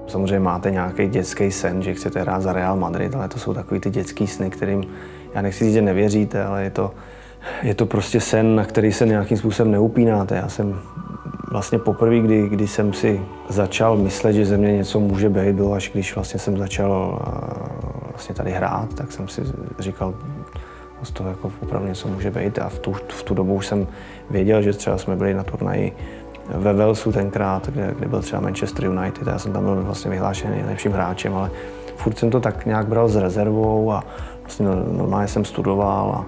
Samozřejmě máte nějaký dětský sen, že chcete hrát za Real Madrid, ale to jsou takový ty dětský sny, kterým já nechci říct, že nevěříte, ale je to prostě sen, na který se nějakým způsobem neupínáte. Já jsem vlastně poprvé, kdy jsem si začal myslet, že ze mě něco může být, bylo až když vlastně jsem začal vlastně tady hrát, tak jsem si říkal, z toho jako opravdu něco může být. A v tu dobu už jsem věděl, že třeba jsme byli na turnaji ve Walesu tenkrát, kde byl třeba Manchester United. Já jsem tam byl vlastně vyhlášený nejlepším hráčem, ale furt jsem to tak nějak bral s rezervou a vlastně normálně jsem studoval.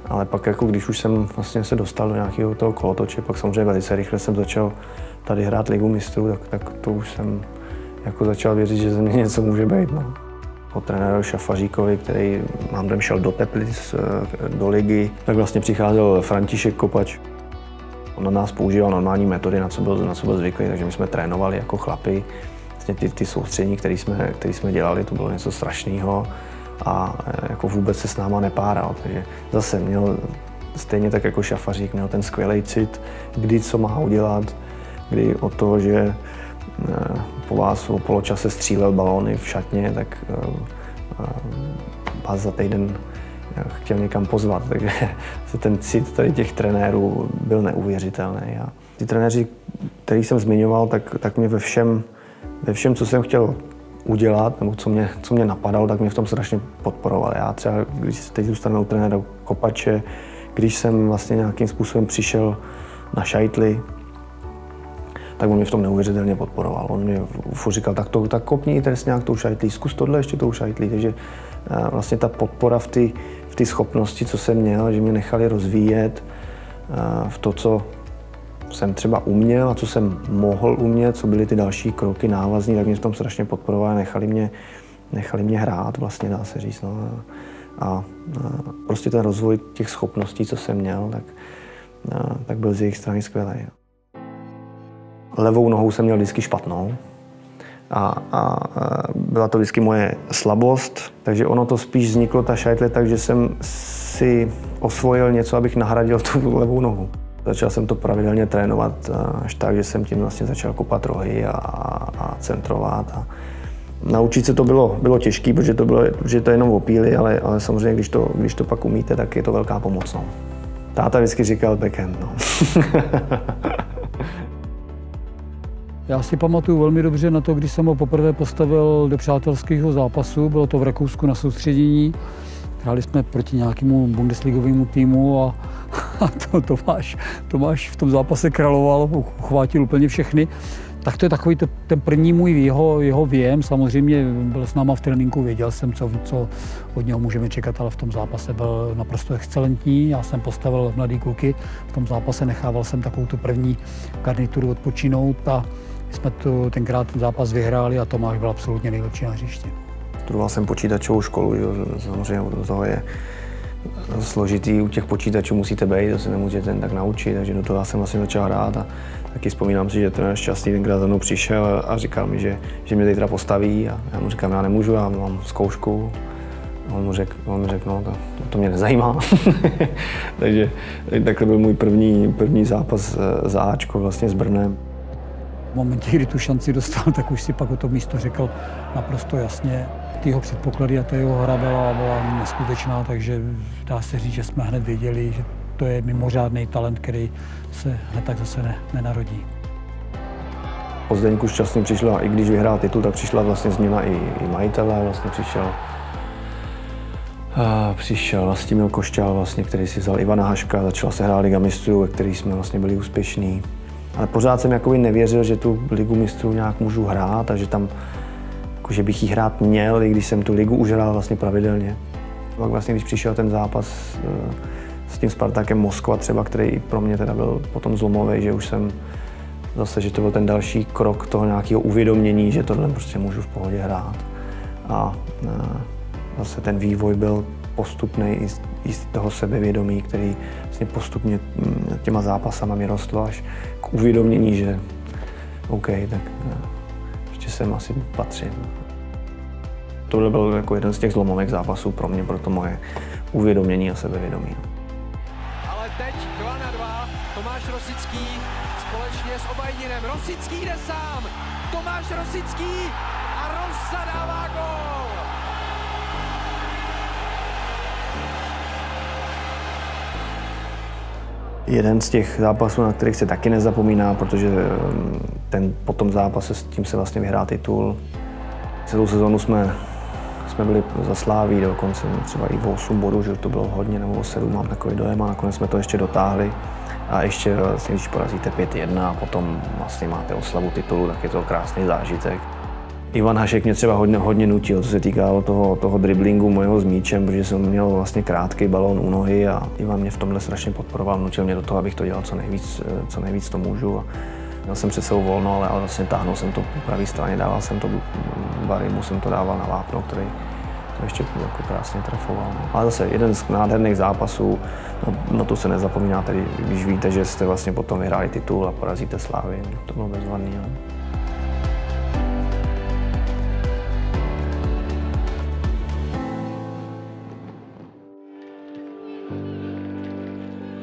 Ale pak, jako když už jsem vlastně se dostal do nějakého toho kolotoče, pak samozřejmě velice rychle jsem začal tady hrát Ligu mistrů, tak to už jsem jako začal věřit, že ze mě něco může být. No. Po trenérovi Šafaříkovi, který nám šel do Teplic, do ligy, tak vlastně přicházel František Kopač. On na nás používal normální metody, na co byl zvyklý, takže my jsme trénovali jako chlapi. Vlastně ty soustřední, které jsme dělali, to bylo něco strašného a jako vůbec se s náma nepáral. Takže zase měl, stejně tak jako Šafařík, měl ten skvělý cit, kdy co má udělat, kdy od toho, že po vás o poločase střílel balóny v šatně, tak vás za týden chtěl někam pozvat, takže ten cit tady těch trenérů byl neuvěřitelný. A ty trenéři, který jsem zmiňoval, tak mě ve všem, co jsem chtěl udělat, nebo co mě napadalo, tak mě v tom strašně podporovali. Já třeba, když teď zůstanu u trenéra Kopače, když jsem vlastně nějakým způsobem přišel na šajtli, tak on mě v tom neuvěřitelně podporoval. On mě furt říkal, tak kopni trestňák tou šajtlí, zkus tohle ještě tou šajtlí. Takže vlastně ta podpora v ty schopnosti, co jsem měl, že mě nechali rozvíjet v to, co jsem třeba uměl a co jsem mohl umět, co byly ty další kroky návazní, tak mě v tom strašně podporovali a nechali mě hrát, vlastně dá se říct. No. A prostě ten rozvoj těch schopností, co jsem měl, tak byl z jejich strany skvělý. Levou nohou jsem měl vždycky špatnou a byla to vždycky moje slabost, takže ono to spíš vzniklo, ta šajtle, takže jsem si osvojil něco, abych nahradil tu levou nohu. Začal jsem to pravidelně trénovat až tak, že jsem tím vlastně začal kopat rohy a centrovat. A naučit se to bylo těžké, protože to je jenom o píli, ale samozřejmě, když to pak umíte, tak je to velká pomoc. No. Táta vždycky říkal backhand. No. Já si pamatuju velmi dobře na to, když jsem ho poprvé postavil do přátelského zápasu, bylo to v Rakousku na soustředění. Hráli jsme proti nějakému bundesligovému týmu a Tomáš v tom zápase královal, uchvátil úplně všechny. Tak to je takový ten první můj jeho věm. Samozřejmě byl s náma v tréninku, věděl jsem, co od něho můžeme čekat, ale v tom zápase byl naprosto excelentní. Já jsem postavil mladý kluky, v tom zápase nechával jsem takovou tu první garnituru odpočinout a jsme tenkrát ten zápas vyhráli a Tomáš byl absolutně nejlepší na hřišti. Studoval jsem počítačovou školu, že? Samozřejmě do toho je složitý, u těch počítačů musíte být, to se nemůžete jen tak naučit, takže do toho já jsem vlastně začal hrát a taky vzpomínám si, že trenér Šťastný tenkrát za mnou přišel a říkal mi, že mě zítra postaví a já mu říkám, já nemůžu, já mám zkoušku. A on mi řekl, no to mě nezajímá. Takže takhle byl můj první zápas za Ačko vlastně s Brnem. V momentě, kdy tu šanci dostal, tak už si pak o to místo řekl naprosto jasně. Ty jeho předpoklady a ta jeho hra byla neskutečná, takže dá se říct, že jsme hned věděli, že to je mimořádný talent, který se hned tak zase nenarodí. Po Zdeňku Šťastným přišla, i když vyhrál titul, tak přišla vlastně změna i majitele, vlastně přišel Vlastimil Košťál, vlastně, který si vzal Ivana Haška, začala se hrát Liga mistrů, ve které jsme vlastně byli úspěšní. Ale pořád jsem jakoby nevěřil, že tu Ligu mistrů nějak můžu hrát a že tam, jako, že bych ji hrát měl, i když jsem tu ligu už hrál vlastně pravidelně. Pak vlastně, když přišel ten zápas s tím Spartakem Moskva třeba, který pro mě teda byl potom zlomový, že už jsem zase, že to byl ten další krok toho nějakého uvědomění, že tohle prostě můžu v pohodě hrát. A zase ten vývoj byl postupný i z toho sebevědomí, který vlastně postupně těma zápasama mi rostlo až k uvědomění, že OK, tak ještě sem asi patřím. Tohle byl jako jeden z těch zlomových zápasů pro mě, pro to moje uvědomění a sebevědomí. Ale teď 2-2, Tomáš Tomáš Rosický společně s Obajninem. Rosický jde sám. Tomáš Rosický a Rosa dává gól. Jeden z těch zápasů, na kterých se taky nezapomíná, protože po tom zápase s tím se vlastně vyhrál titul. Celou sezonu jsme byli za Sláví, dokonce třeba i o 8 bodů, že to bylo hodně, nebo o 7, mám takový dojem, a nakonec jsme to ještě dotáhli. A ještě vlastně, když porazíte 5-1 a potom vlastně máte oslavu titulu, tak je to krásný zážitek. Ivan Hašek mě třeba hodně nutil, co se týkalo toho driblingu mojeho s míčem, protože jsem měl vlastně krátký balón u nohy a Ivan mě v tomhle strašně podporoval, nutil mě do toho, abych to dělal co nejvíc to můžu. A měl jsem před sebou volno, ale vlastně táhnul jsem to po pravé straně, dával jsem to Barimu, jsem to dával na vápno, který to ještě jako krásně trefoval. Ale zase jeden z nádherných zápasů, no to se nezapomíná, tedy když víte, že jste vlastně potom vyhráli titul a porazíte Slávy, to bylo bezvadný. Ne?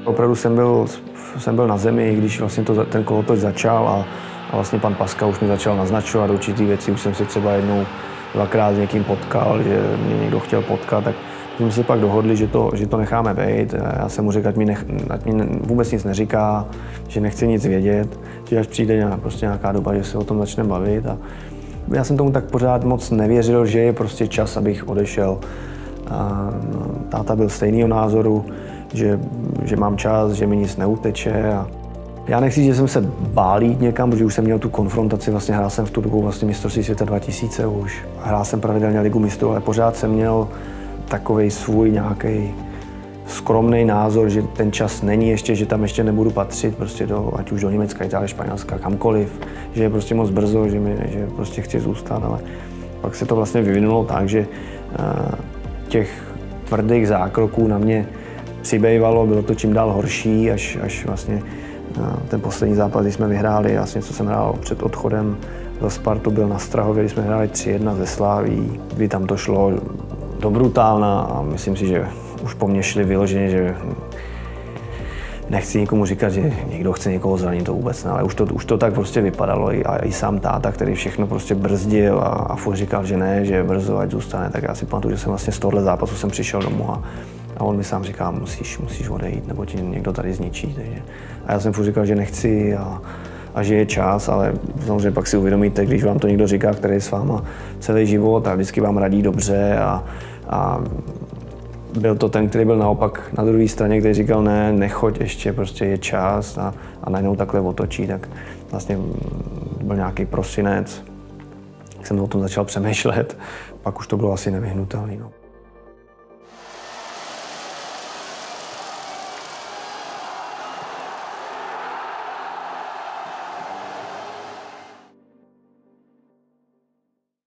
Opravdu jsem byl na zemi, když vlastně ten kolotoč začal a vlastně pan Paska už mi začal naznačovat určitý věci. Už jsem se třeba jednou, dvakrát s někým potkal, že mě někdo chtěl potkat, tak jsme se pak dohodli, že to necháme být. Já jsem mu řekl, ať mi vůbec nic neříká, že nechci nic vědět, že až přijde prostě nějaká doba, že se o tom začne bavit. A já jsem tomu tak pořád moc nevěřil, že je prostě čas, abych odešel. A táta byl stejného názoru, že mám čas, že mi nic neuteče. A já nechci, že jsem se bál jít někam, protože už jsem měl tu konfrontaci, vlastně hrál jsem v tu dobu vlastně mistrovství světa 2000 už. Hrál jsem pravidelně Ligu mistrů, ale pořád jsem měl takovej svůj nějaký skromný názor, že ten čas není ještě, že tam ještě nebudu patřit, prostě ať už do Německa, Itálie, Španělska, kamkoliv, že je prostě moc brzo, že prostě chci zůstat, ale pak se to vlastně vyvinulo tak, že těch tvrdých zákroků na mě přibývalo, bylo to čím dál horší, až vlastně ten poslední zápas, když jsme vyhráli, vlastně co jsem hrál před odchodem za Spartu, byl na Strahově, když jsme hráli 3-1 ze Sláví, kdy tam to šlo do brutálna a myslím si, že už po mně šli vyloženě, že nechci nikomu říkat, že někdo chce někoho zranit, to vůbec ne, ale už to tak prostě vypadalo i sám táta, který všechno prostě brzdil a furt říkal, že ne, že je brzo, ať zůstane, tak já si pamatuju, že jsem vlastně z tohohle zápasu jsem přišel domů a on mi sám říká, musíš odejít, nebo ti někdo tady zničí. Takže. A já jsem furt říkal, že nechci a že je čas, ale samozřejmě pak si uvědomíte, když vám to někdo říká, který je s váma celý život a vždycky vám radí dobře a byl to ten, který byl naopak na druhé straně, který říkal, ne, nechoď ještě, prostě je čas a najednou takhle otočí, tak vlastně byl nějaký prosinec, jsem o tom začal přemýšlet, pak už to bylo asi nevyhnutelné. No.